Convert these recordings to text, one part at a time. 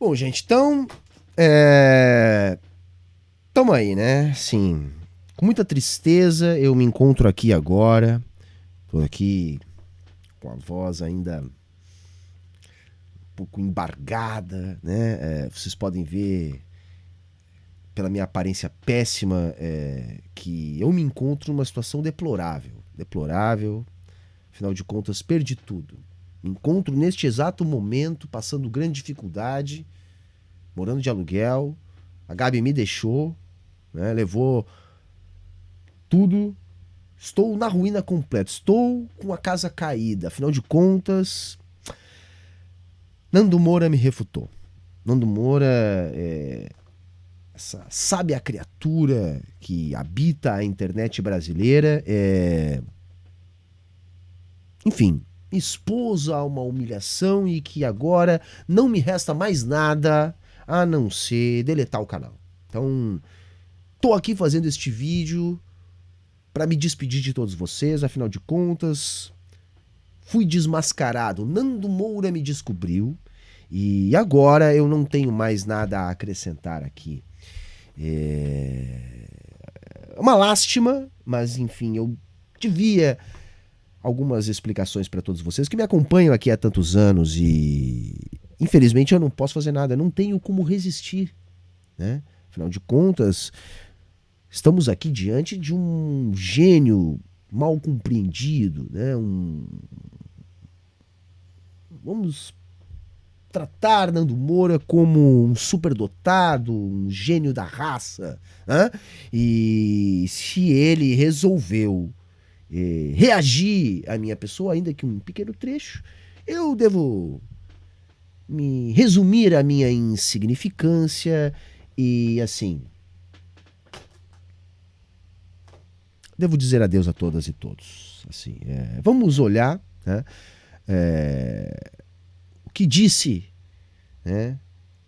Bom, gente, então. Tamo aí, né? Sim. Com muita tristeza, eu me encontro aqui agora. Tô aqui com a voz ainda um pouco embargada, né? Vocês podem ver pela minha aparência péssima que eu me encontro numa situação deplorável. Deplorável. Afinal de contas, perdi tudo. Me encontro neste exato momento passando grande dificuldade, morando de aluguel. A Gabi me deixou, né? Levou tudo. Estou na ruína completa. Estou com a casa caída. Afinal de contas, Nando Moura me refutou. Nando Moura essa sábia criatura que habita a internet brasileira, enfim, me expôs a uma humilhação e que agora não me resta mais nada a não ser deletar o canal. Então, tô aqui fazendo este vídeo para me despedir de todos vocês. Afinal de contas, fui desmascarado. Nando Moura me descobriu e agora eu não tenho mais nada a acrescentar aqui. É uma lástima, mas enfim, eu devia algumas explicações para todos vocês que me acompanham aqui há tantos anos e infelizmente eu não posso fazer nada, não tenho como resistir, né? Afinal de contas, estamos aqui diante de um gênio mal compreendido, né? Vamos tratar Nando Moura como um superdotado, um gênio da raça, né? E se ele resolveu reagir à minha pessoa, ainda que um pequeno trecho, eu devo me resumir a minha insignificância e, assim, devo dizer adeus a todas e todos. Assim, vamos olhar, né, o que disse, né,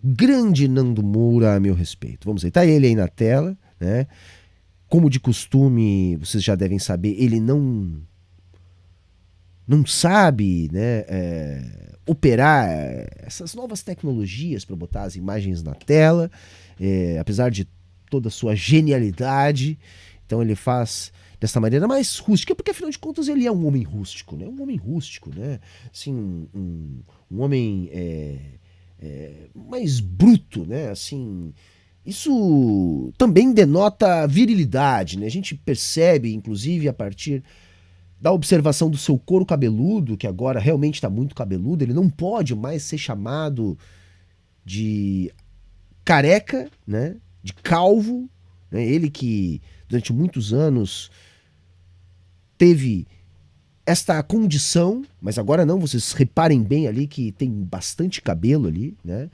o grande Nando Moura a meu respeito. Vamos aí, tá ele aí na tela, né? Como de costume, vocês já devem saber, ele não sabe, né, operar essas novas tecnologias para botar as imagens na tela, apesar de toda a sua genialidade. Então ele faz dessa maneira mais rústica, porque afinal de contas ele é um homem rústico, né? Um homem rústico, né? Assim, um homem mais bruto, né? Assim, isso também denota virilidade, né? A gente percebe, inclusive, a partir da observação do seu couro cabeludo, que agora realmente está muito cabeludo, ele não pode mais ser chamado de careca, né? De calvo, né? Ele que durante muitos anos teve esta condição, mas agora não, vocês reparem bem ali que tem bastante cabelo ali, né?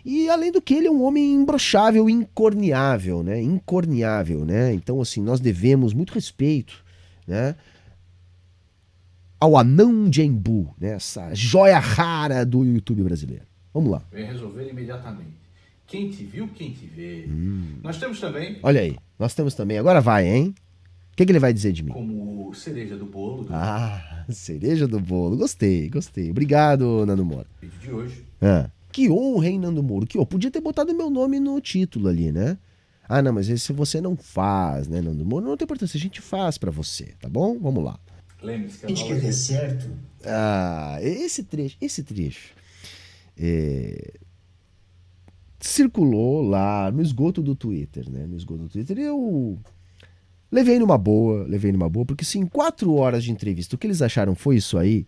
E além do que ele é um homem imbrochável, incorneável, né? Incorneável, né? Então assim, nós devemos muito respeito, né, ao Anão de Embu, né? Essa joia rara do YouTube brasileiro. Vamos lá. Vem resolver imediatamente. Quem te viu, quem te vê. Nós temos também... Olha aí, nós temos também. Agora vai, hein? O que ele vai dizer de mim? Como cereja do bolo. Cereja do bolo. Gostei, gostei. Obrigado, Nando Moura. Vídeo de hoje. Que honra, hein, Nando Moura? Que honra. Podia ter botado meu nome no título ali, né? Não, mas esse você não faz, né, Nando Moura? Não tem importância, a gente faz pra você, tá bom? Vamos lá. Lembre-se que a gente quer ver certo. Esse trecho circulou lá no esgoto do Twitter, né? No esgoto do Twitter eu levei numa boa, porque se em 4 horas de entrevista o que eles acharam foi isso aí,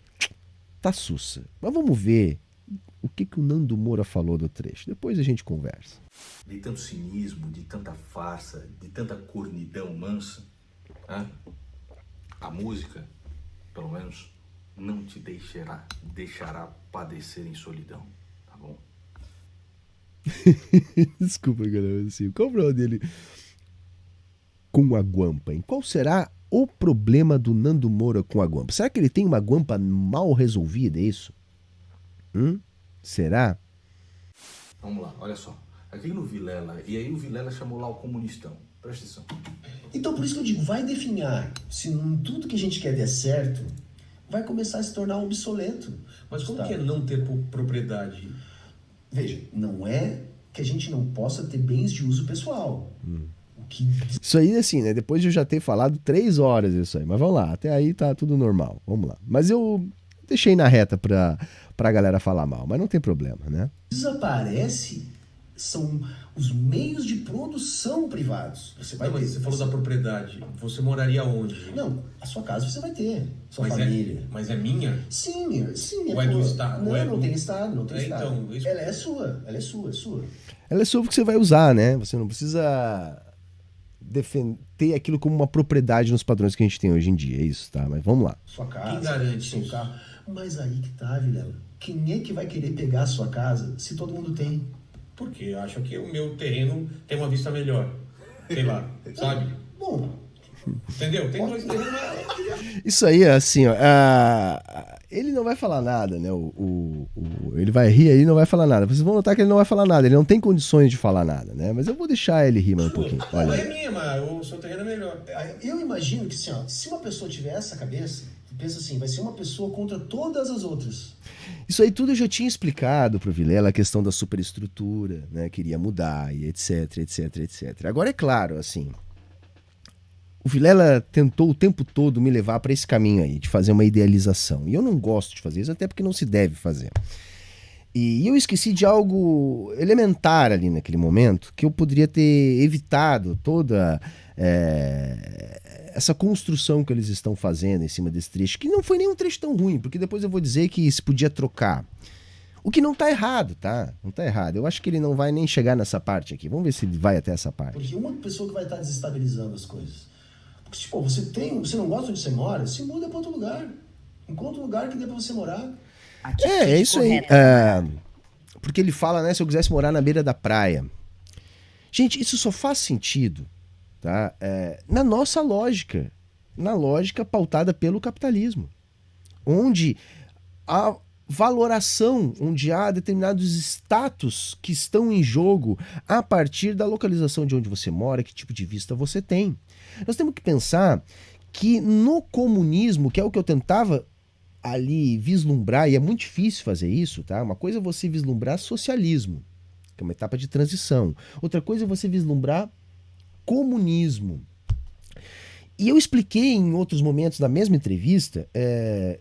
tá sussa. Mas vamos ver o que o Nando Moura falou do trecho. Depois a gente conversa. De tanto cinismo, de tanta farsa, de tanta cornidão mansa, a música, pelo menos, não te deixará padecer em solidão, tá bom? Desculpa, galera, assim, qual o problema dele com a guampa, hein? Qual será o problema do Nando Moura com a guampa? Será que ele tem uma guampa mal resolvida, é isso? Será? Vamos lá, olha só. Aqui no Vilela, e aí o Vilela chamou lá o comunistão. Presta atenção. Então por isso que eu digo, vai definhar. Se tudo que a gente quer der certo, vai começar a se tornar obsoleto. Mas como que é não ter propriedade? Veja, não é que a gente não possa ter bens de uso pessoal. O que Isso aí, assim, né? Depois de eu já ter falado 3 horas isso aí. Mas vamos lá, até aí tá tudo normal. Vamos lá. Mas eu deixei na reta pra galera falar mal, mas não tem problema, né? desaparece são os meios de produção privados. Você vai Não, mas ter. você falou da propriedade. Você moraria onde? Não, a sua casa você vai ter. Sua mas família. mas é minha? Sim, Ou é do Estado? Não, Ou é não do- tem Estado, não tem É, Estado. então, isso- Ela é sua, é sua. Ela é sua porque você vai usar, né? Você não precisa ter aquilo como uma propriedade nos padrões que a gente tem hoje em dia. É isso, tá? Mas vamos lá. Sua casa. Quem garante seu isso? carro. Mas aí que tá, Vilela. Quem é que vai querer pegar a sua casa se todo mundo tem? Porque eu acho que o meu terreno tem uma vista melhor. Sei lá, sabe? Bom, Entendeu? Tem dois terrenos. Isso aí, assim, ó. Ele não vai falar nada, né? Ele vai rir aí e não vai falar nada. Vocês vão notar que ele não vai falar nada. Ele não tem condições de falar nada, né? Mas eu vou deixar ele rir mais um pouquinho. Não Olha é aí. minha, mas o seu terreno é melhor. eu imagino que assim, ó, se uma pessoa tiver essa cabeça, pensa assim, vai ser uma pessoa contra todas as outras. Isso aí tudo eu já tinha explicado pro Vilela, a questão da superestrutura, né? Queria mudar e etc, etc, etc. Agora é claro, assim, o Vilela tentou o tempo todo me levar para esse caminho aí, de fazer uma idealização. E eu não gosto de fazer isso, até porque não se deve fazer. E eu esqueci de algo elementar ali naquele momento, que eu poderia ter evitado toda essa construção que eles estão fazendo em cima desse trecho, que não foi nem um trecho tão ruim, porque depois eu vou dizer que se podia trocar. O que não tá errado, tá? Não tá errado. Eu acho que ele não vai nem chegar nessa parte aqui. Vamos ver se ele vai até essa parte. Porque uma pessoa que vai estar desestabilizando as coisas. Porque, tipo, você não gosta onde você mora, se muda para outro lugar. Encontra um lugar que dê para você morar. É isso aí. Porque ele fala, né, se eu quisesse morar na beira da praia. Gente, isso só faz sentido, tá? Na nossa lógica. Na lógica pautada pelo capitalismo. Onde a valoração, onde há determinados status que estão em jogo a partir da localização de onde você mora, que tipo de vista você tem. Nós temos que pensar que no comunismo, que é o que eu tentava ali vislumbrar, e é muito difícil fazer isso, tá? Uma coisa é você vislumbrar socialismo, que é uma etapa de transição. Outra coisa é você vislumbrar comunismo. E eu expliquei em outros momentos da mesma entrevista,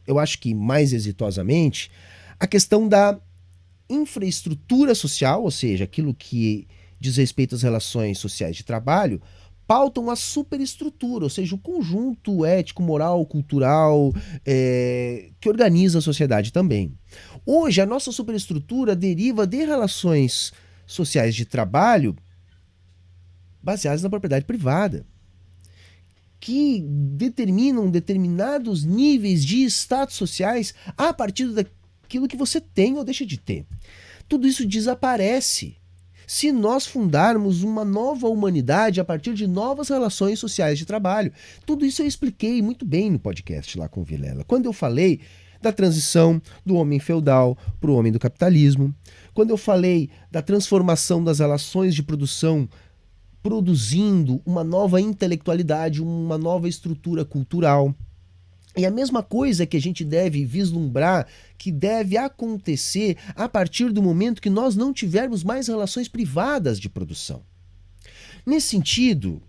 eu acho que mais exitosamente, a questão da infraestrutura social, ou seja, aquilo que diz respeito às relações sociais de trabalho, pautam a superestrutura, ou seja, o conjunto ético, moral, cultural, que organiza a sociedade também. Hoje, a nossa superestrutura deriva de relações sociais de trabalho baseadas na propriedade privada, que determinam determinados níveis de status sociais a partir daquilo que você tem ou deixa de ter. Tudo isso desaparece se nós fundarmos uma nova humanidade a partir de novas relações sociais de trabalho. Tudo isso eu expliquei muito bem no podcast lá com o Vilela. Quando eu falei da transição do homem feudal para o homem do capitalismo, quando eu falei da transformação das relações de produção produzindo uma nova intelectualidade, uma nova estrutura cultural. E a mesma coisa que a gente deve vislumbrar, que deve acontecer a partir do momento que nós não tivermos mais relações privadas de produção. Nesse sentido,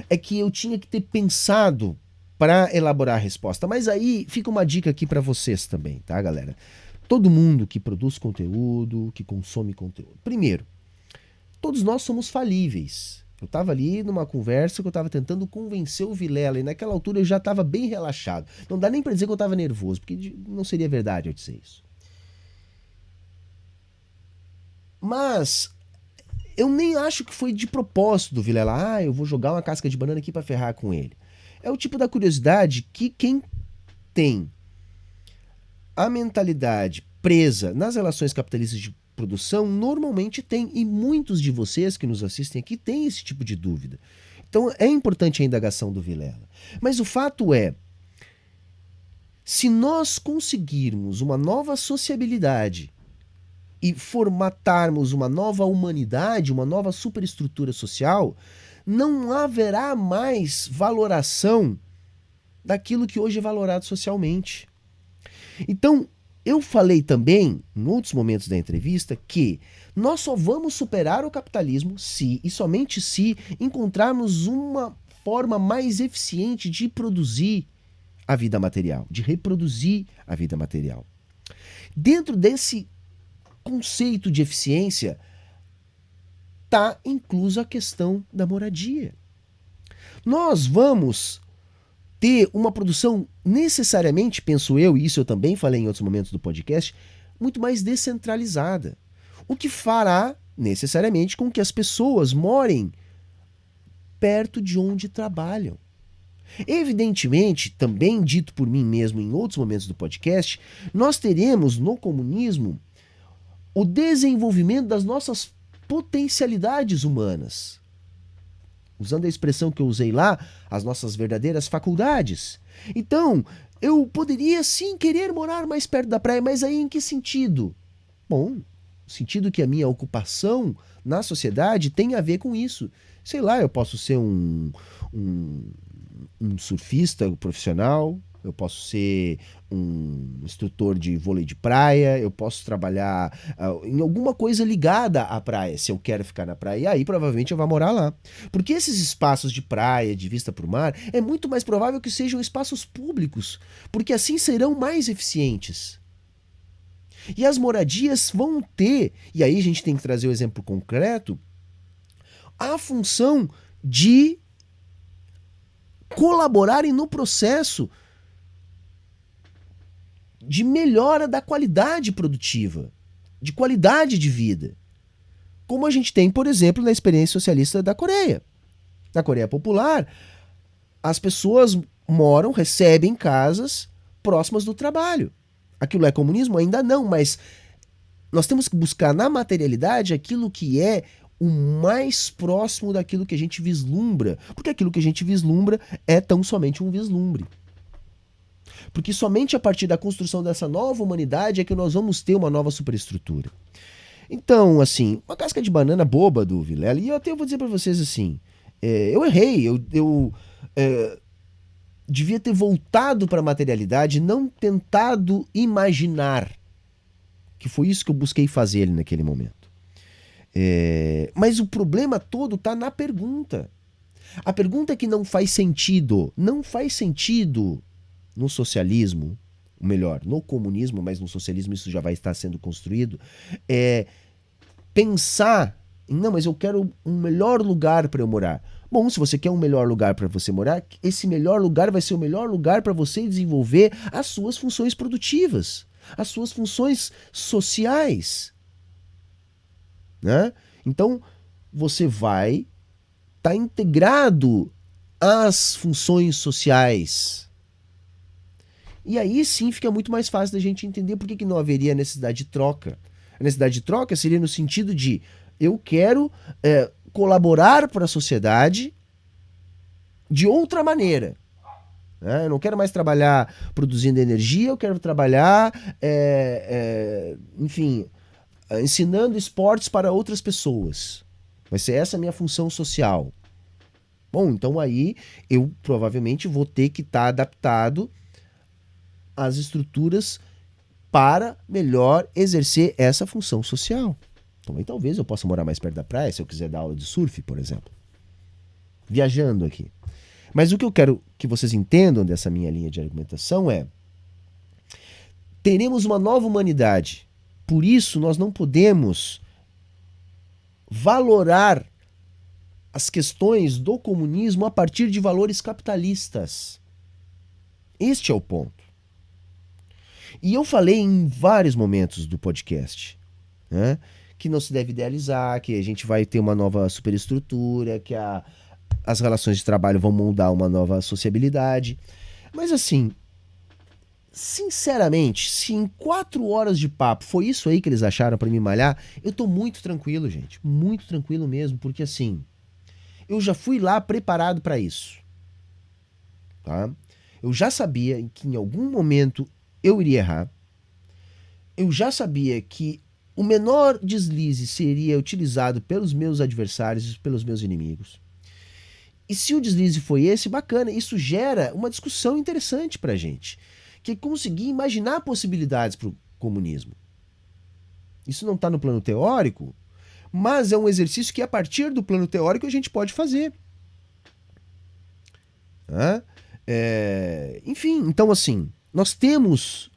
é que eu tinha que ter pensado para elaborar a resposta. Mas aí fica uma dica aqui para vocês também, tá, galera? Todo mundo que produz conteúdo, que consome conteúdo. Primeiro, todos nós somos falíveis. Eu estava ali numa conversa que eu estava tentando convencer o Vilela, e naquela altura eu já estava bem relaxado. Não dá nem para dizer que eu estava nervoso, porque não seria verdade eu dizer isso. Mas eu nem acho que foi de propósito do Vilela. Eu vou jogar uma casca de banana aqui para ferrar com ele. É o tipo da curiosidade que quem tem a mentalidade presa nas relações capitalistas de produção normalmente tem, e muitos de vocês que nos assistem aqui têm esse tipo de dúvida. Então é importante a indagação do Vilela. Mas o fato é, se nós conseguirmos uma nova sociabilidade e formatarmos uma nova humanidade, uma nova superestrutura social, não haverá mais valoração daquilo que hoje é valorado socialmente. Então, Eu falei também, em outros momentos da entrevista, que nós só vamos superar o capitalismo se, e somente se, encontrarmos uma forma mais eficiente de produzir a vida material, de reproduzir a vida material. Dentro desse conceito de eficiência, está inclusa a questão da moradia. Nós vamos ter uma produção necessariamente, penso eu, e isso eu também falei em outros momentos do podcast, muito mais descentralizada. O que fará necessariamente com que as pessoas morem perto de onde trabalham. Evidentemente, também dito por mim mesmo em outros momentos do podcast, nós teremos no comunismo o desenvolvimento das nossas potencialidades humanas. Usando a expressão que eu usei lá, as nossas verdadeiras faculdades. Então, eu poderia sim querer morar mais perto da praia, mas aí em que sentido? Bom, no sentido que a minha ocupação na sociedade tem a ver com isso. Sei lá, eu posso ser um surfista profissional, eu posso ser um instrutor de vôlei de praia, eu posso trabalhar em alguma coisa ligada à praia, se eu quero ficar na praia, e aí provavelmente eu vou morar lá. Porque esses espaços de praia, de vista para o mar, é muito mais provável que sejam espaços públicos, porque assim serão mais eficientes. E as moradias vão ter, e aí a gente tem que trazer o exemplo concreto, a função de colaborarem no processo de melhora da qualidade produtiva, de qualidade de vida. Como a gente tem, por exemplo, na experiência socialista da Coreia. Na Coreia Popular, as pessoas moram, recebem casas próximas do trabalho. Aquilo é comunismo? Ainda não, mas nós temos que buscar na materialidade aquilo que é o mais próximo daquilo que a gente vislumbra, porque aquilo que a gente vislumbra é tão somente um vislumbre. Porque somente a partir da construção dessa nova humanidade é que nós vamos ter uma nova superestrutura. Então, assim, uma casca de banana boba do Vilela, e eu até vou dizer para vocês assim, eu errei, eu devia ter voltado para a materialidade, não tentado imaginar, que foi isso que eu busquei fazer ali naquele momento. Mas o problema todo está na pergunta. A pergunta é que não faz sentido no socialismo, ou melhor, no comunismo, mas no socialismo isso já vai estar sendo construído, pensar em, não, mas eu quero um melhor lugar para eu morar. Bom, se você quer um melhor lugar para você morar, esse melhor lugar vai ser o melhor lugar para você desenvolver as suas funções produtivas, as suas funções sociais. Né? Então, você vai estar integrado às funções sociais. E aí sim fica muito mais fácil da gente entender por que não haveria necessidade de troca. A necessidade de troca seria no sentido de eu quero colaborar para a sociedade de outra maneira. Eu não quero mais trabalhar produzindo energia, eu quero trabalhar, enfim, ensinando esportes para outras pessoas. Vai ser essa a minha função social. Bom, então aí eu provavelmente vou ter que estar adaptado às estruturas para melhor exercer essa função social. Então aí talvez eu possa morar mais perto da praia se eu quiser dar aula de surf, por exemplo. Viajando aqui. Mas o que eu quero que vocês entendam dessa minha linha de argumentação é: teremos uma nova humanidade. Por isso, nós não podemos valorar as questões do comunismo a partir de valores capitalistas. Este é o ponto. E eu falei em vários momentos do podcast, né, que não se deve idealizar, que a gente vai ter uma nova superestrutura, que as relações de trabalho vão moldar uma nova sociabilidade. Mas assim, sinceramente, se em 4 horas de papo foi isso aí que eles acharam pra me malhar, eu tô muito tranquilo, gente. Muito tranquilo mesmo, porque assim, eu já fui lá preparado pra isso. Tá? Eu já sabia que em algum momento eu iria errar. Eu já sabia que o menor deslize seria utilizado pelos meus adversários, pelos meus inimigos. E se o deslize foi esse, bacana, isso gera uma discussão interessante pra gente. Que é conseguir imaginar possibilidades para o comunismo. Isso não está no plano teórico, mas é um exercício que a partir do plano teórico a gente pode fazer. Enfim, então assim, nós temos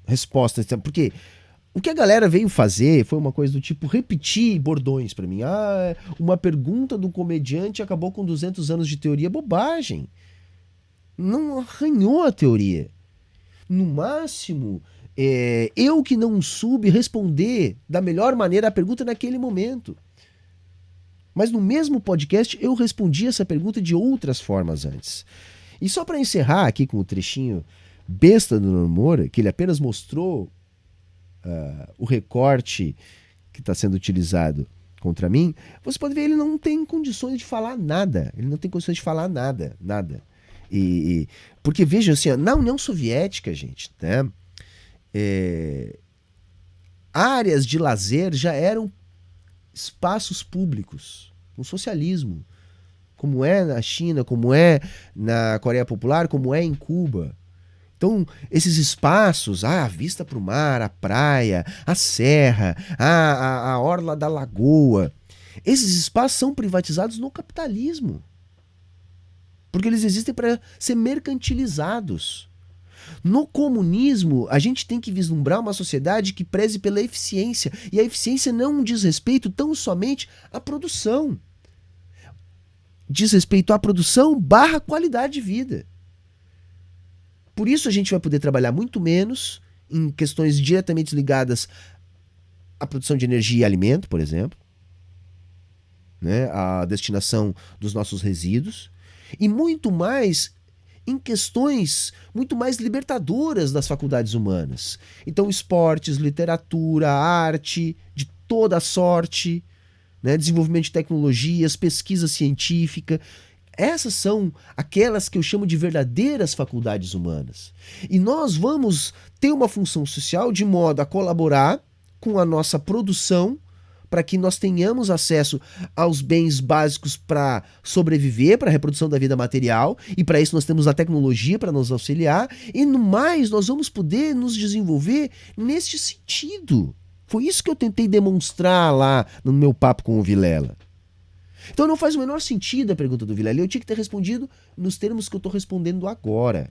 respostas, porque o que a galera veio fazer foi uma coisa do tipo repetir bordões pra mim. Uma pergunta do comediante acabou com 200 anos de teoria. Bobagem. Não arranhou a teoria. No máximo, eu que não soube responder da melhor maneira a pergunta naquele momento. Mas no mesmo podcast eu respondi essa pergunta de outras formas antes. E só para encerrar aqui com o trechinho besta do Nando Moura, que ele apenas mostrou o recorte que está sendo utilizado contra mim, você pode ver, ele não tem condições de falar nada. Ele não tem condições de falar nada. Porque vejam assim, na União Soviética, gente, né, áreas de lazer já eram espaços públicos, no socialismo, como é na China, como é na Coreia Popular, como é em Cuba. Então, esses espaços, a vista para o mar, a praia, a serra, a orla da lagoa, esses espaços são privatizados no capitalismo. Porque eles existem para ser mercantilizados. No comunismo, a gente tem que vislumbrar uma sociedade que preze pela eficiência. E a eficiência não diz respeito tão somente à produção. Diz respeito à produção / qualidade de vida. Por isso a gente vai poder trabalhar muito menos em questões diretamente ligadas à produção de energia e alimento, por exemplo, né, a destinação dos nossos resíduos, e muito mais em questões muito mais libertadoras das faculdades humanas. Então, esportes, literatura, arte, de toda sorte, né, desenvolvimento de tecnologias, pesquisa científica. Essas são aquelas que eu chamo de verdadeiras faculdades humanas. E nós vamos ter uma função social de modo a colaborar com a nossa produção para que nós tenhamos acesso aos bens básicos para sobreviver, para a reprodução da vida material, e para isso nós temos a tecnologia para nos auxiliar, e no mais nós vamos poder nos desenvolver neste sentido. Foi isso que eu tentei demonstrar lá no meu papo com o Vilela. Então não faz o menor sentido a pergunta do Vilela. Eu tinha que ter respondido nos termos que eu estou respondendo agora.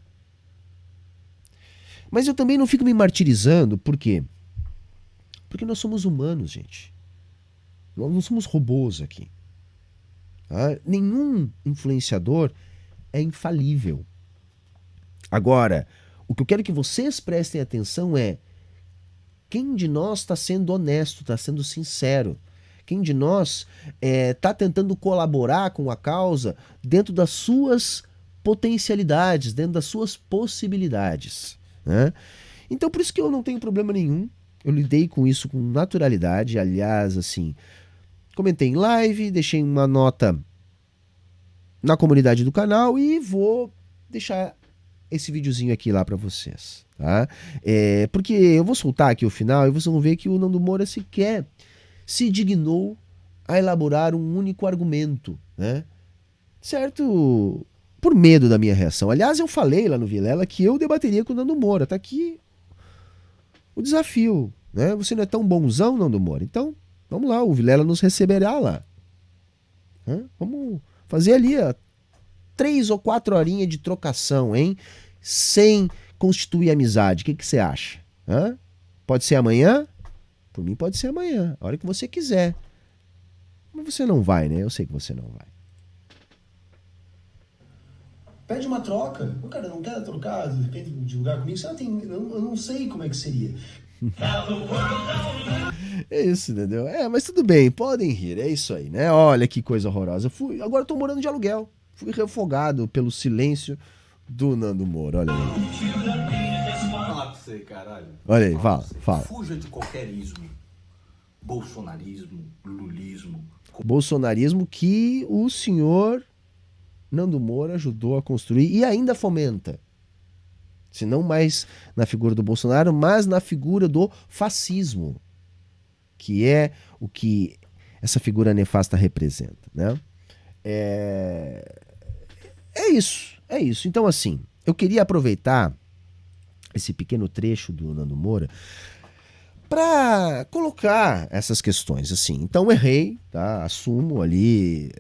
Mas eu também não fico me martirizando, por quê? Porque nós somos humanos, gente. Nós não somos robôs aqui. Nenhum influenciador é infalível. Agora, o que eu quero que vocês prestem atenção é quem de nós está sendo honesto, está sendo sincero. Quem de nós está tentando colaborar com a causa dentro das suas potencialidades, dentro das suas possibilidades, né? Então, por isso que eu não tenho problema nenhum. Eu lidei com isso com naturalidade. Aliás, assim, comentei em live, deixei uma nota na comunidade do canal e vou deixar esse videozinho aqui lá para vocês, tá? Porque eu vou soltar aqui o final e vocês vão ver que o Nando Moura sequer se dignou a elaborar um único argumento, né? Certo? Por medo da minha reação. Aliás, eu falei lá no Vilela que eu debateria com o Nando Moura. Tá aqui o desafio, né? Você não é tão bonzão, Nando Moura. Então, vamos lá, o Vilela nos receberá lá. Vamos fazer ali 3 ou 4 horinhas de trocação, hein? Sem constituir amizade. O que você acha? Pode ser amanhã? Por mim pode ser amanhã, a hora que você quiser. Mas você não vai, né? Eu sei que você não vai. Pede uma troca. O cara não quer trocar, de repente, divulgar comigo. Eu não sei como é que seria. É isso, entendeu? Mas tudo bem, podem rir, é isso aí, né? Olha que coisa horrorosa. Agora eu tô morando de aluguel. Fui refogado pelo silêncio do Nando Moura, olha aí. Falar pra você, caralho. Olha aí, fala. Fuja de qualquer ismo. Bolsonarismo, lulismo. Bolsonarismo que o senhor Nando Moura ajudou a construir e ainda fomenta. Se não mais na figura do Bolsonaro, mas na figura do fascismo, que é o que essa figura nefasta representa, né? É isso. Então, assim, eu queria aproveitar esse pequeno trecho do Nando Moura para colocar essas questões assim. Então errei, tá? Assumo ali,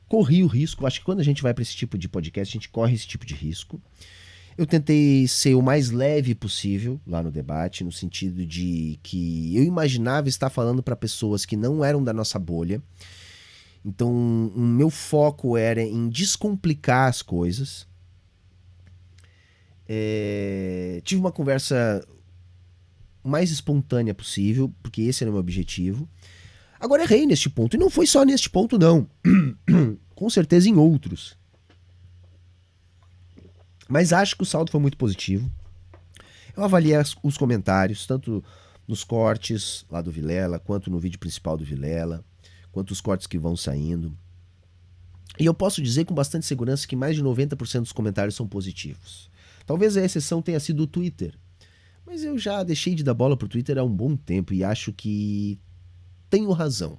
corri o risco. Acho que quando a gente vai para esse tipo de podcast, a gente corre esse tipo de risco. Eu tentei ser o mais leve possível lá no debate, no sentido de que eu imaginava estar falando para pessoas que não eram da nossa bolha. Então, o meu foco era em descomplicar as coisas. Tive uma conversa o mais espontânea possível, porque esse era o meu objetivo. Agora errei neste ponto, e não foi só neste ponto não. Com certeza em outros. Mas acho que o saldo foi muito positivo. Eu avaliei os comentários, tanto nos cortes lá do Vilela, quanto no vídeo principal do Vilela, quanto os cortes que vão saindo. E eu posso dizer com bastante segurança que mais de 90% dos comentários são positivos. Talvez a exceção tenha sido o Twitter. Mas eu já deixei de dar bola pro Twitter há um bom tempo e acho que tenho razão.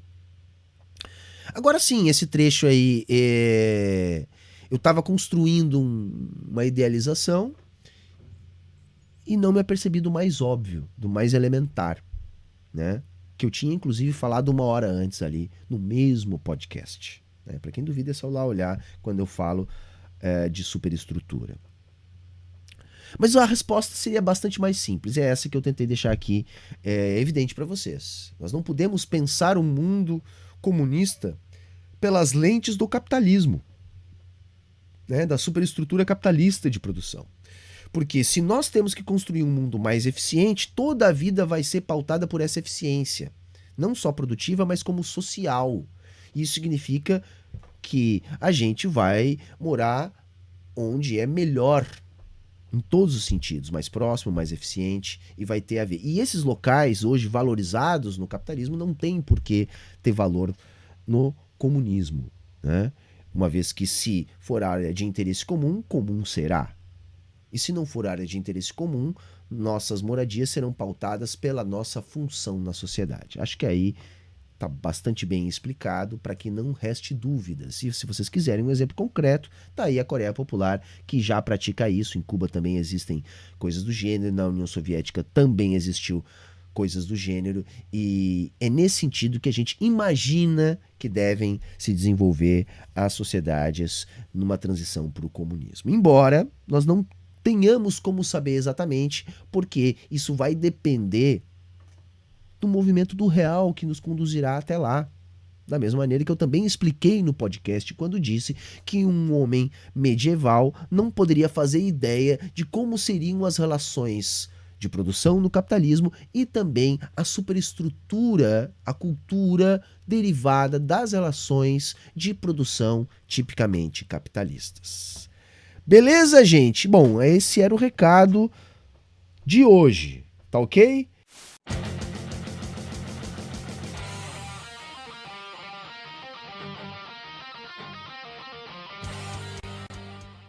Agora sim, esse trecho aí, eu estava construindo uma idealização e não me apercebi do mais óbvio, do mais elementar, né? Que eu tinha inclusive falado 1 hora antes ali, no mesmo podcast. Né? Para quem duvida é só lá olhar quando eu falo de superestrutura. Mas a resposta seria bastante mais simples. É essa que eu tentei deixar aqui evidente para vocês. Nós não podemos pensar o mundo comunista pelas lentes do capitalismo, né? Da superestrutura capitalista de produção. Porque se nós temos que construir um mundo mais eficiente, toda a vida vai ser pautada por essa eficiência. Não só produtiva, mas como social. Isso significa que a gente vai morar onde é melhor, em todos os sentidos, mais próximo, mais eficiente, e vai ter a ver. E esses locais, hoje valorizados no capitalismo, não tem por que ter valor no comunismo, né? Uma vez que se for área de interesse comum, comum será. E se não for área de interesse comum, nossas moradias serão pautadas pela nossa função na sociedade. Acho que aí está bastante bem explicado para que não reste dúvidas. E se vocês quiserem um exemplo concreto, está aí a Coreia Popular, que já pratica isso. Em Cuba também existem coisas do gênero, na União Soviética também existiu coisas do gênero, e é nesse sentido que a gente imagina que devem se desenvolver as sociedades numa transição para o comunismo. Embora nós não tenhamos como saber exatamente, porque isso vai depender do movimento do real que nos conduzirá até lá. Da mesma maneira que eu também expliquei no podcast quando disse que um homem medieval não poderia fazer ideia de como seriam as relações de produção no capitalismo e também a superestrutura, a cultura derivada das relações de produção tipicamente capitalistas. Beleza, gente? Bom, esse era o recado de hoje, tá ok?